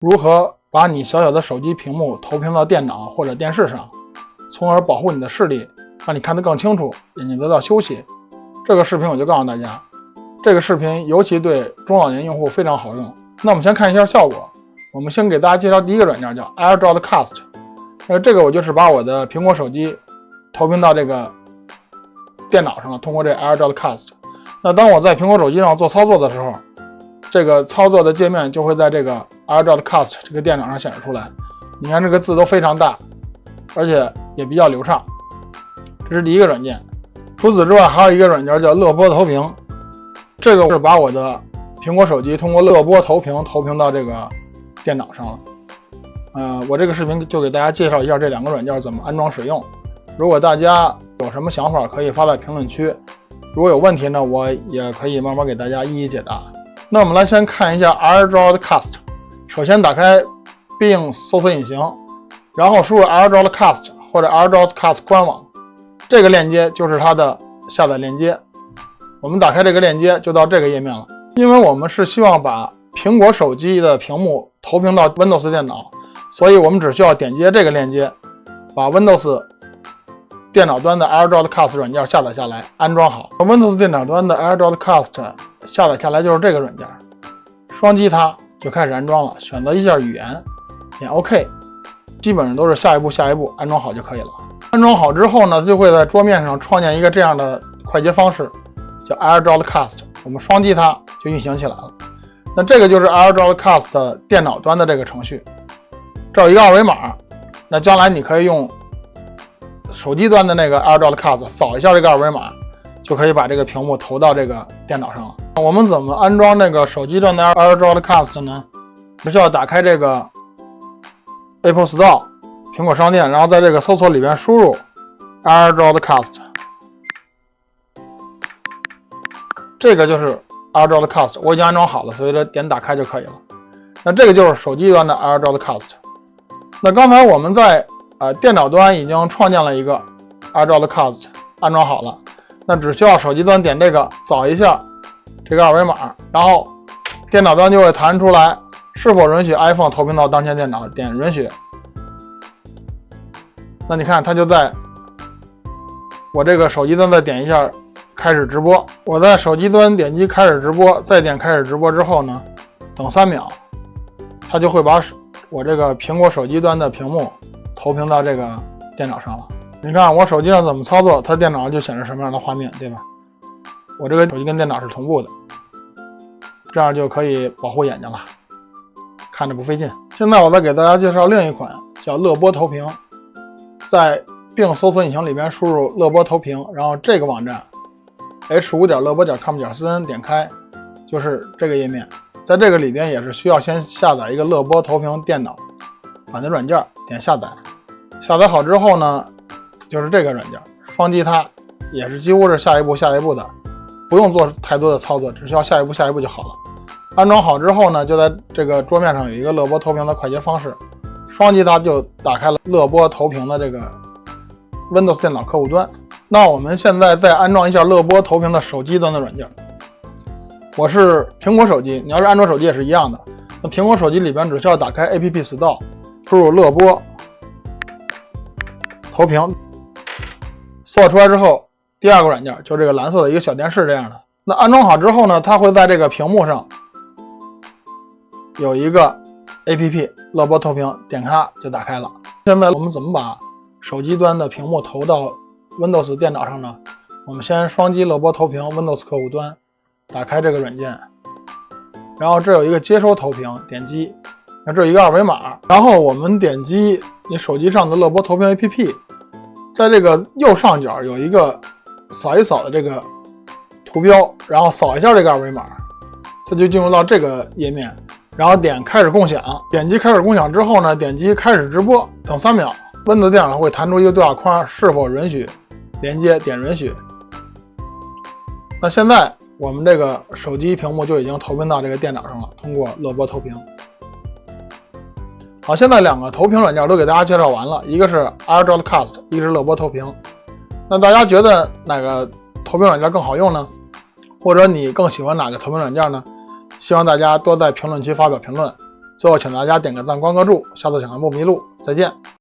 如何把你小小的手机屏幕投屏到电脑或者电视上，从而保护你的视力，让你看得更清楚，眼睛得到休息。这个视频我就告诉大家，这个视频尤其对中老年用户非常好用。那我们先看一下效果。我们先给大家介绍第一个软件，叫 AirDroidCast。这个我就是把我的苹果手机投屏到这个电脑上了，通过这个 AirDroidCast。那当我在苹果手机上做操作的时候，这个操作的界面就会在这个 AirDroidCast 这个电脑上显示出来。你看这个字都非常大，而且也比较流畅。这是第一个软件。除此之外，还有一个软件叫乐播投屏。这个是把我的苹果手机通过乐播投屏到这个电脑上了。我这个视频就给大家介绍一下这两个软件怎么安装使用。如果大家有什么想法，可以发在评论区。如果有问题呢，我也可以慢慢给大家一一解答。那我们来先看一下 AirDroidCast。首先打开 Bing 搜索引擎，然后输入 AirDroidCast 或者 AirDroidCast 官网，这个链接就是它的下载链接。我们打开这个链接就到这个页面了。因为我们是希望把苹果手机的屏幕投屏到 Windows 电脑，所以我们只需要点击这个链接，把 Windows 电脑端的 AirDroidCast 软件下载下来，安装好。Windows 电脑端的 AirDroidCast 下载下来就是这个软件，双击它就开始安装了。选择一下语言，点 OK， 基本上都是下一步安装好就可以了。安装好之后呢，就会在桌面上创建一个这样的快捷方式，叫 AirDroidCast。我们双击它就运行起来了。那这个就是 AirDroidCast 电脑端的这个程序。这有一个二维码，那将来你可以用手机端的那个 AirDroidCast 扫一下这个二维码，就可以把这个屏幕投到这个电脑上了。我们怎么安装那个手机端的 AirDroidCast 呢？只需要打开这个 Apple Store 苹果商店，然后在这个搜索里边输入 AirDroidCast， 这个就是 AirDroidCast， 我已经安装好了，所以点打开就可以了。那这个就是手机端的 AirDroidCast。那刚才我们在电脑端已经创建了一个 AirDroidCast， 安装好了。那只需要手机端点这个扫一下这个二维码，然后电脑端就会弹出来是否允许 iPhone 投屏到当前电脑，点允许。那你看它就在我这个手机端再点一下开始直播。我在手机端点击开始直播，再点开始直播之后呢，等3秒，它就会把我这个苹果手机端的屏幕投屏到这个电脑上了。你看我手机上怎么操作，它电脑上就显示什么样的画面，对吧？我这个手机跟电脑是同步的，这样就可以保护眼睛了，看着不费劲。现在我再给大家介绍另一款叫乐播投屏。在 Bing 搜索引擎里边输入乐播投屏，然后这个网站 h5.乐播.com.cn 点开，就是这个页面。在这个里边也是需要先下载一个乐播投屏电脑版的软件，点下载。下载好之后呢，就是这个软件，双击它也是几乎是下一步的，不用做太多的操作，只需要下一步就好了。安装好之后呢，就在这个桌面上有一个乐播投屏的快捷方式，双击它就打开了乐播投屏的这个 Windows 电脑客户端。那我们现在再安装一下乐播投屏的手机端的软件。我是苹果手机，你要是安卓手机也是一样的。那苹果手机里边只需要打开 App Store， 输入乐播投屏，搜索出来之后，第二个软件就是这个蓝色的一个小电视这样的。那安装好之后呢，它会在这个屏幕上有一个 App 乐播投屏，点开就打开了。现在我们怎么把手机端的屏幕投到 Windows 电脑上呢？我们先双击乐播投屏 Windows 客户端，打开这个软件，然后这有一个接收投屏，点击，那这有一个二维码，然后我们点击你手机上的乐播投屏 APP， 在这个右上角有一个扫一扫的这个图标，然后扫一下这个二维码，它就进入到这个页面，然后点开始共享，点击开始共享之后呢，点击开始直播，等3秒， Windows 电脑会弹出一个对话框，是否允许连接，点允许。那现在我们这个手机屏幕就已经投屏到这个电脑上了，通过乐播投屏。好，现在两个投屏软件都给大家介绍完了，一个是 AirDroidCast， 一个是乐播投屏。那大家觉得哪个投屏软件更好用呢？或者你更喜欢哪个投屏软件呢？希望大家多在评论区发表评论。最后请大家点个赞关个注，下次想看不迷路，再见。